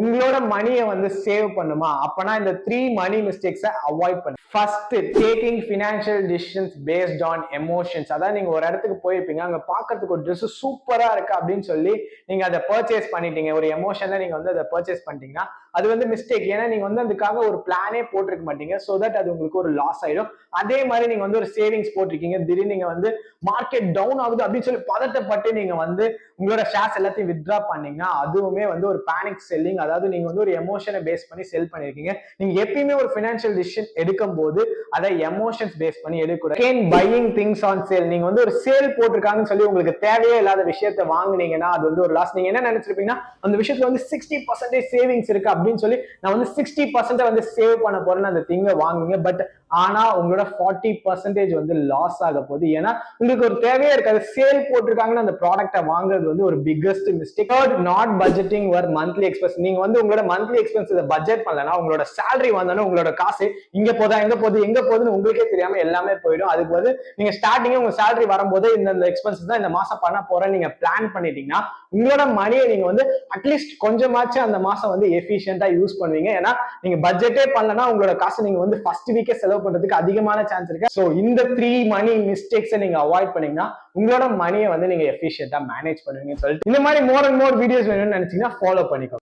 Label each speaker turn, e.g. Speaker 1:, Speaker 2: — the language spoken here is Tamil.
Speaker 1: உங்களோட மணியை வந்து சேவ் பண்ணுமா? அப்பனா இந்த 3 மணி மிஸ்டேக்ஸை அவாய்ட் பண்ணு. First, taking financial decisions based on emotions. அதாவது நீங்க ஒரு இடத்துக்கு போயிருப்பீங்க, அங்க பாக்குறதுக்கு ஒரு ட்ரெஸ் சூப்பரா இருக்கு அப்படின்னு சொல்லி நீங்க அதை பர்ச்சேஸ் பண்ணிட்டீங்க. ஒரு எமோஷன்ல நீங்க வந்து அதை பர்ச்சேஸ் பண்ணிட்டீங்கன்னா அது வந்து மிஸ்டேக். ஏன்னா நீங்க வந்து அதுக்காக ஒரு பிளானே போட்டிருக்க மாட்டீங்க. சோ தட் அது உங்களுக்கு ஒரு லாஸ் ஆயிடும். அதே மாதிரி நீங்க வந்து ஒரு சேவிங்ஸ் போட்டிருக்கீங்க, திடீர்னு நீங்க வந்து மார்க்கெட் டவுன் ஆகுது அப்படின்னு சொல்லி பதட்டப்பட்டு நீங்க வந்து உங்களோட ஷேர்ஸ் எல்லாத்தையும் வித்ட்ரா பண்ணீங்கன்னா அதுவுமே வந்து ஒரு பேனிக் செல்லிங். அதாவது நீங்க வந்து ஒரு எமோஷனை பேஸ் பண்ணி செல் பண்ணிருக்கீங்க. நீங்க எப்பயுமே ஒரு பினான்சியல் டிசிஷன் எடுக்கும் போது அதை எமோஷன்ஸ் பேஸ் பண்ணி எடுக்கூடாது. Buying things on sale. நீங்க வந்து ஒரு சேல் போட்டிருக்காங்கன்னு சொல்லி உங்களுக்கு தேவையே இல்லாத விஷயத்தை வாங்குனீங்கன்னா அது வந்து ஒரு லாஸ். நீங்க என்ன நினைச்சிருப்பீங்கன்னா அந்த விஷயத்துல வந்து 60% சேவிங்ஸ் இருக்கு அப்படின்னு சொல்லி நான் வந்து 60% வந்து சேவ் பண்ண போறேன்னு அந்த திங்கை வாங்குவீங்க. பட் ஆனா உங்களோட 40% வந்து லாஸ் ஆக போகுது. ஏன்னா உங்களுக்கு ஒரு தேவையே இருக்காது. சேல் போட்டிருக்காங்கன்னு அந்த ப்ராடக்ட்டை வாங்குறது வந்து ஒரு biggest mistake. Third, not budgeting your monthly expense. நீங்க வந்து உங்களோட மந்த்லி எக்ஸ்பென்ஸ் பட்ஜெட் பண்ணலன்னா உங்களோட சேலரி வந்தாலும் உங்களோட காசு இங்க போதா எங்க போகுதுன்னு உங்களுக்கே தெரியாம எல்லாமே போயிடும். அதுக்கு வந்து நீங்க ஸ்டார்டிங் உங்க சேலரி வரும்போது இந்த எக்ஸ்பென்சஸ் தான் இந்த மாசம் பண்ண போறேன் நீங்க பிளான் பண்ணிட்டீங்கன்னா உங்களோட மணியை நீங்க வந்து அட்லீஸ்ட் கொஞ்சமாச்சும் அந்த மாசம் வந்து எஃபிஷியன்டா யூஸ் பண்ணுவீங்க. ஏன்னா நீங்க பட்ஜெட்டே பண்ணலன்னா உங்களோட காசு நீங்க வந்து ஃபர்ஸ்ட் வீக்கே செலவு பண்றதுக்கு அதிகமான சான்ஸ் இருக்கு. சோ இந்த 3 மணி மிஸ்டேக்ஸை நீங்க அவாய்ட் பண்ணீங்கன்னா உங்களோட மணியை வந்து நீங்க எஃபிஷியன்டா மேனேஜ் பண்ணுவீங்கன்னு சொல்லிட்டு இந்த மாதிரி மோர் அண்ட் மோர் வீடியோஸ் வேணும்னு நினைச்சீங்கன்னா ஃபாலோ பண்ணிக்கோ.